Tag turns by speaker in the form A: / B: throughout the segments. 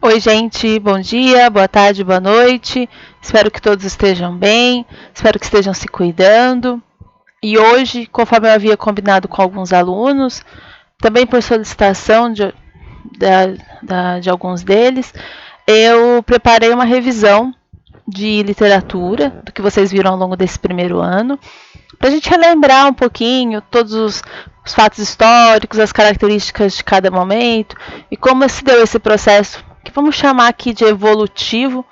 A: Oi, gente, bom dia, boa tarde, boa noite. Espero que todos estejam bem, espero que estejam se cuidando. E hoje, conforme eu havia combinado com alguns alunos, também por solicitação de alguns deles, eu preparei uma revisão de literatura, do que vocês viram ao longo desse primeiro ano, para a gente relembrar um pouquinho todos os fatos históricos, as características de cada momento e como se deu esse processo, que vamos chamar aqui de evolutivo,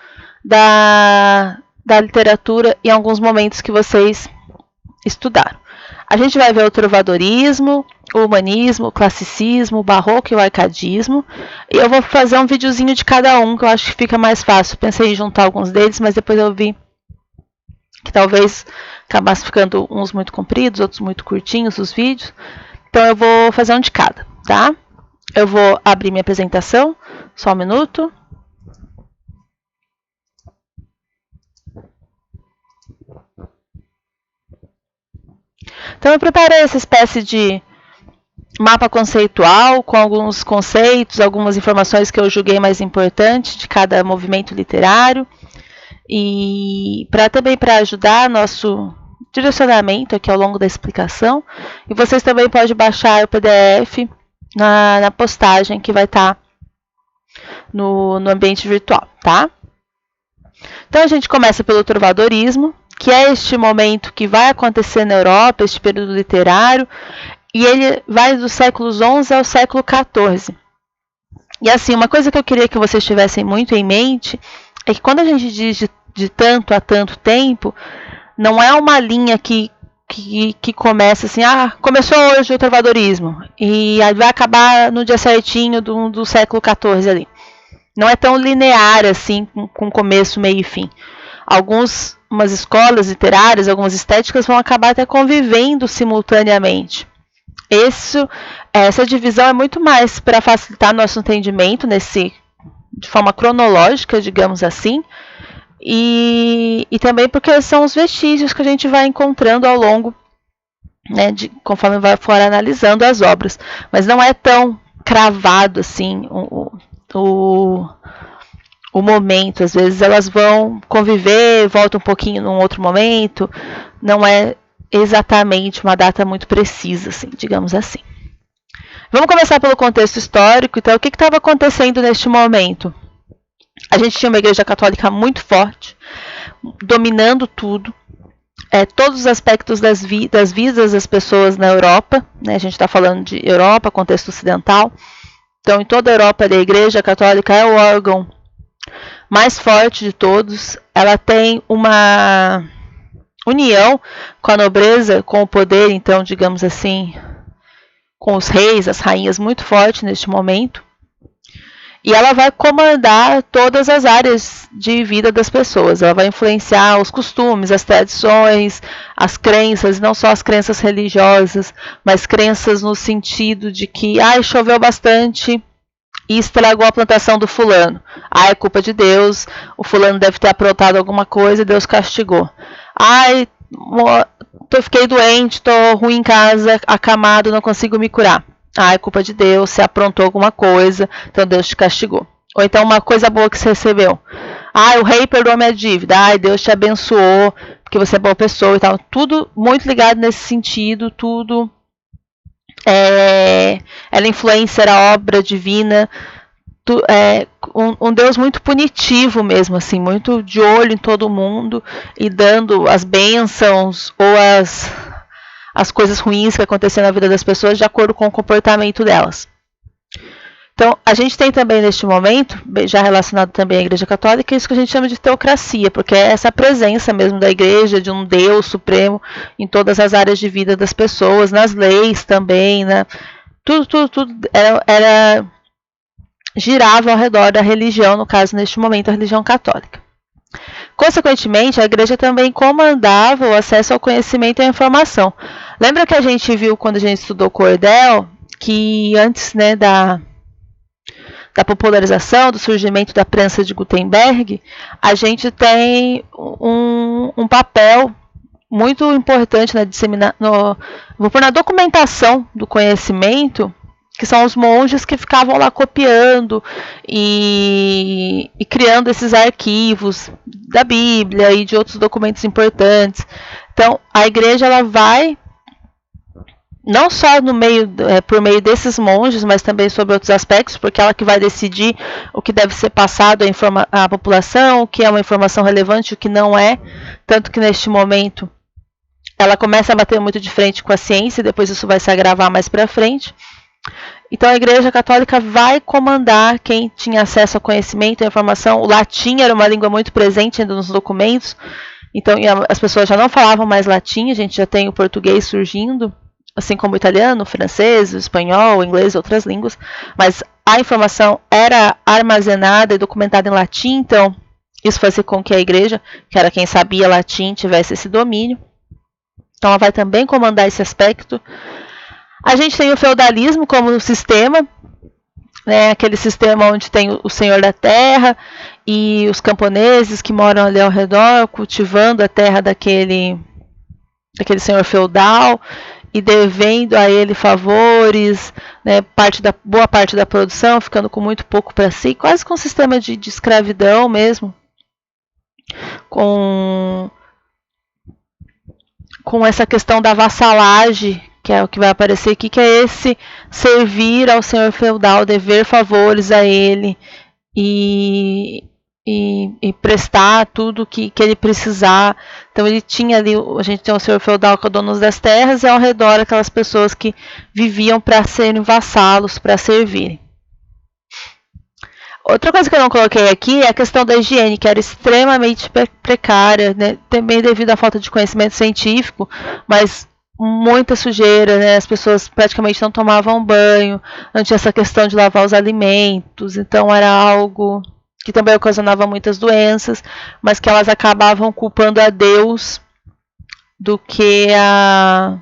A: da literatura em alguns momentos que vocês estudaram. A gente vai ver o trovadorismo, o humanismo, o classicismo, o barroco e o arcadismo. E eu vou fazer um videozinho de cada um, que eu acho que fica mais fácil. Pensei em juntar alguns deles, mas depois eu vi que talvez acabasse ficando uns muito compridos, outros muito curtinhos os vídeos. Então eu vou fazer um de cada, tá? Eu vou abrir minha apresentação, só um minuto. Então eu preparei essa espécie de mapa conceitual com alguns conceitos, algumas informações que eu julguei mais importantes de cada movimento literário e também para ajudar nosso direcionamento aqui ao longo da explicação. E vocês também podem baixar o PDF na postagem que vai estar no ambiente virtual, tá? Então a gente começa pelo trovadorismo, que é este momento que vai acontecer na Europa, este período literário, e ele vai dos séculos XI ao século XIV. E assim, uma coisa que eu queria que vocês tivessem muito em mente é que quando a gente diz de tanto a tanto tempo, não é uma linha que começa assim, começou hoje o trovadorismo, e vai acabar no dia certinho do século XIV ali. Não é tão linear assim, com começo, meio e fim. Umas escolas literárias, algumas estéticas vão acabar até convivendo simultaneamente. Essa divisão é muito mais para facilitar nosso entendimento de forma cronológica, digamos assim, e também porque são os vestígios que a gente vai encontrando ao longo, né, conforme vai for analisando as obras. Mas não é tão cravado assim o momento. Às vezes elas vão conviver, voltam um pouquinho num outro momento, não é exatamente uma data muito precisa, assim, digamos assim. Vamos começar pelo contexto histórico. Então, o que estava acontecendo neste momento? A gente tinha uma igreja católica muito forte, dominando tudo, todos os aspectos das vidas das pessoas na Europa, né? A gente está falando de Europa, contexto ocidental. Então, em toda a Europa, a igreja católica é o órgão mais forte de todos. Ela tem uma união com a nobreza, com o poder, então, digamos assim, com os reis, as rainhas, muito forte neste momento. E ela vai comandar todas as áreas de vida das pessoas. Ela vai influenciar os costumes, as tradições, as crenças, não só as crenças religiosas, mas crenças no sentido de que choveu bastante e estragou a plantação do fulano. É culpa de Deus, o fulano deve ter aprontado alguma coisa e Deus castigou. Fiquei doente, estou ruim em casa, acamado, não consigo me curar. É culpa de Deus, você aprontou alguma coisa, então Deus te castigou. Ou então uma coisa boa que você recebeu. O rei perdoou minha dívida. Deus te abençoou, porque você é boa pessoa e tal. Tudo muito ligado nesse sentido, tudo. Ela influencia a obra divina. Um Deus muito punitivo mesmo, assim, muito de olho em todo mundo e dando as bênçãos ou as coisas ruins que acontecem na vida das pessoas de acordo com o comportamento delas. Então, a gente tem também neste momento, já relacionado também à Igreja Católica, isso que a gente chama de teocracia, porque é essa presença mesmo da Igreja, de um Deus supremo em todas as áreas de vida das pessoas, nas leis também, né? Tudo era girava ao redor da religião, no caso, neste momento, a religião católica. Consequentemente, a igreja também comandava o acesso ao conhecimento e à informação. Lembra que a gente viu quando a gente estudou Cordel, que antes, né, da popularização, do surgimento da prensa de Gutenberg, a gente tem um papel muito importante na documentação do conhecimento, que são os monges que ficavam lá copiando e criando esses arquivos da Bíblia e de outros documentos importantes. Então, a igreja ela vai não só por meio desses monges, mas também sobre outros aspectos, porque ela que vai decidir o que deve ser passado à população, o que é uma informação relevante, o que não é, tanto que neste momento ela começa a bater muito de frente com a ciência, e depois isso vai se agravar mais para frente. Então a Igreja Católica vai comandar quem tinha acesso ao conhecimento, à informação. O latim era uma língua muito presente ainda nos documentos, então as pessoas já não falavam mais latim, a gente já tem o português surgindo, assim como o italiano, o francês, o espanhol, o inglês e outras línguas, mas a informação era armazenada e documentada em latim, então isso fazia com que a igreja, que era quem sabia latim, tivesse esse domínio. Então ela vai também comandar esse aspecto. A gente tem o feudalismo como sistema, né, aquele sistema onde tem o senhor da terra e os camponeses que moram ali ao redor, cultivando a terra daquele senhor feudal e devendo a ele favores, né, boa parte da produção, ficando com muito pouco para si, quase com um sistema de escravidão mesmo, com essa questão da vassalagem, que é o que vai aparecer aqui, que é esse servir ao senhor feudal, dever favores a ele e prestar tudo que ele precisar. Então ele tinha ali, a gente tem o senhor feudal que é o dono das terras e ao redor aquelas pessoas que viviam para serem vassalos, para servirem. Outra coisa que eu não coloquei aqui é a questão da higiene, que era extremamente precária, né? Também devido à falta de conhecimento científico, mas muita sujeira, né? As pessoas praticamente não tomavam banho, não tinha essa questão de lavar os alimentos, então era algo que também ocasionava muitas doenças, mas que elas acabavam culpando a Deus do que a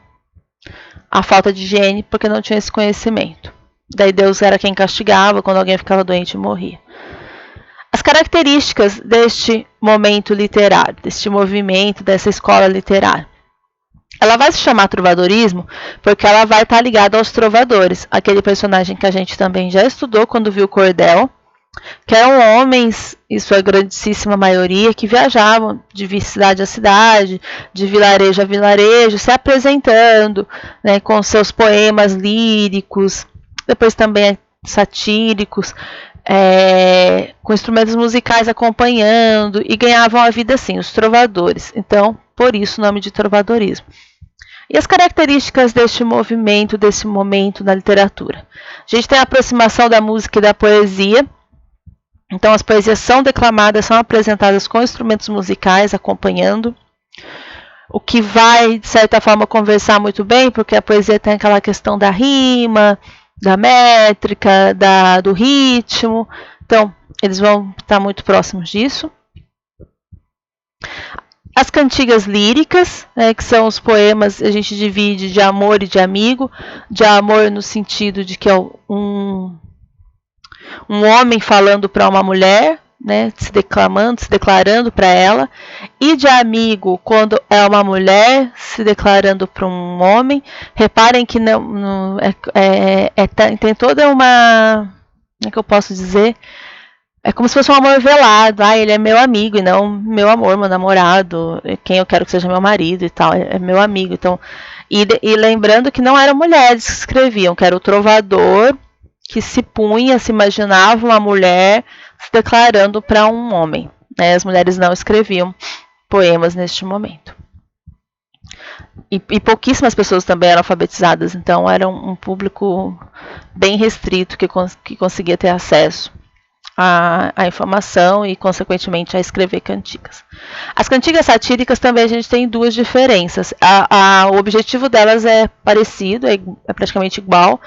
A: falta de higiene, porque não tinha esse conhecimento. Daí Deus era quem castigava quando alguém ficava doente e morria. As características deste momento literário, deste movimento, dessa escola literária. Ela vai se chamar trovadorismo porque ela vai estar ligada aos trovadores, aquele personagem que a gente também já estudou quando viu Cordel, que eram homens, em sua grandíssima maioria, que viajavam de cidade a cidade, de vilarejo a vilarejo, se apresentando, né, com seus poemas líricos, depois também satíricos, com instrumentos musicais acompanhando, e ganhavam a vida assim, os trovadores. Então, por isso o nome de trovadorismo. E as características deste movimento, desse momento na literatura? A gente tem a aproximação da música e da poesia. Então as poesias são declamadas, são apresentadas com instrumentos musicais acompanhando, o que vai, de certa forma, conversar muito bem, porque a poesia tem aquela questão da rima, da métrica, do ritmo. Então, eles vão estar muito próximos disso. As cantigas líricas, né, que são os poemas, a gente divide de amor e de amigo. De amor no sentido de que é um homem falando para uma mulher, né, se declarando para ela, e de amigo quando é uma mulher se declarando para um homem. Reparem que tem toda uma, como é que eu posso dizer? É como se fosse um amor velado. Ele é meu amigo e não meu amor, meu namorado, quem eu quero que seja meu marido e tal, é meu amigo. Então, e lembrando que não eram mulheres que escreviam, que era o trovador que se imaginava uma mulher se declarando para um homem, né? As mulheres não escreviam poemas neste momento. E pouquíssimas pessoas também eram alfabetizadas, então era um público bem restrito que conseguia ter acesso à informação e, consequentemente, a escrever cantigas. As cantigas satíricas também a gente tem duas diferenças. O objetivo delas é parecido, é praticamente igual,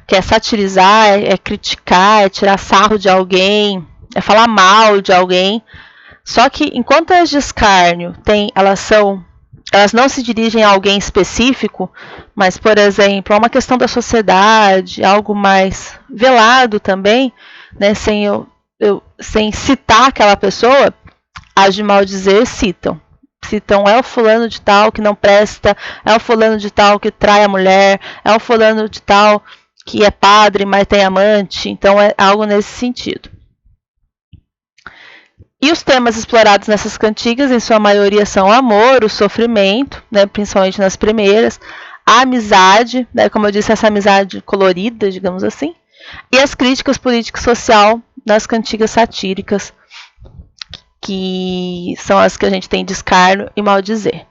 A: que é satirizar, é criticar, é tirar sarro de alguém, é falar mal de alguém. Só que, enquanto as de escárnio elas não se dirigem a alguém específico, mas, por exemplo, a uma questão da sociedade, algo mais velado também, né, sem citar aquela pessoa, as de maldizer citam. Citam, é o fulano de tal que não presta, é o fulano de tal que trai a mulher, é o fulano de tal que é padre, mas tem amante, então é algo nesse sentido. E os temas explorados nessas cantigas, em sua maioria, são o amor, o sofrimento, né, principalmente nas primeiras, a amizade, né, como eu disse, essa amizade colorida, digamos assim, e as críticas político-social nas cantigas satíricas, que são as que a gente tem de escárnio e maldizer.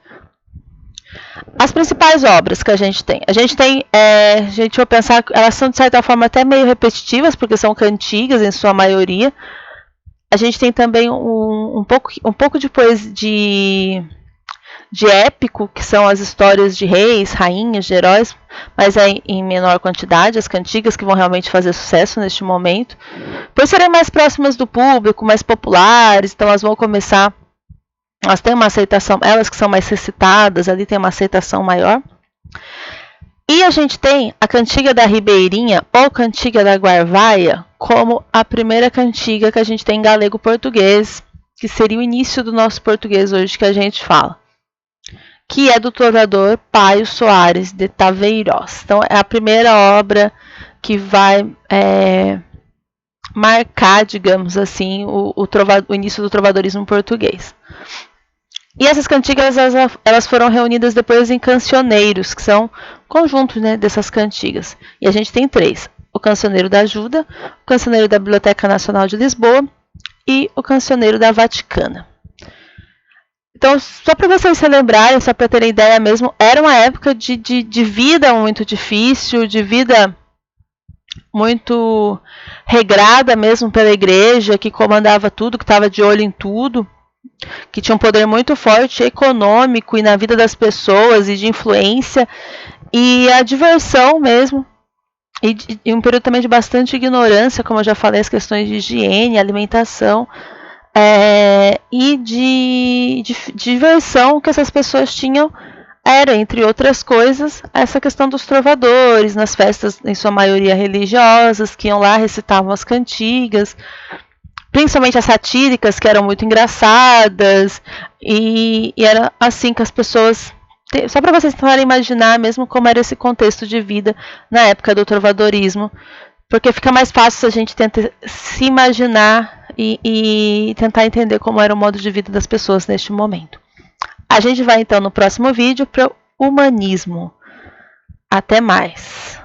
A: As principais obras que a gente tem, a gente vai pensar, elas são de certa forma até meio repetitivas, porque são cantigas em sua maioria. A gente tem também um pouco de poesia de épico, que são as histórias de reis, rainhas, de heróis, mas é em menor quantidade, as cantigas que vão realmente fazer sucesso neste momento. Por serem mais próximas do público, mais populares, então elas vão começar, elas têm uma aceitação, elas que são mais recitadas, ali tem uma aceitação maior. E a gente tem a cantiga da Ribeirinha ou cantiga da Guarvaia como a primeira cantiga que a gente tem em galego-português, que seria o início do nosso português hoje que a gente fala, que é do trovador Paio Soares de Taveirós. Então é a primeira obra que vai marcar, digamos assim, o início do trovadorismo português. E essas cantigas elas foram reunidas depois em cancioneiros, que são conjuntos, né, dessas cantigas. E a gente tem 3. O Cancioneiro da Ajuda, o Cancioneiro da Biblioteca Nacional de Lisboa e o Cancioneiro da Vaticana. Então, só para vocês se lembrarem, só para terem ideia mesmo, era uma época de vida muito difícil, de vida muito regrada mesmo pela igreja, que comandava tudo, que estava de olho em tudo, que tinha um poder muito forte econômico e na vida das pessoas e de influência, e a diversão mesmo, e um período também de bastante ignorância, como eu já falei, as questões de higiene, alimentação, e de diversão que essas pessoas tinham era, entre outras coisas, essa questão dos trovadores, nas festas, em sua maioria religiosas, que iam lá, recitavam as cantigas, principalmente as satíricas, que eram muito engraçadas, e era assim que as pessoas... Só para vocês tentarem imaginar mesmo como era esse contexto de vida na época do trovadorismo, porque fica mais fácil se a gente tenta se imaginar e tentar entender como era o modo de vida das pessoas neste momento. A gente vai então no próximo vídeo para o humanismo. Até mais!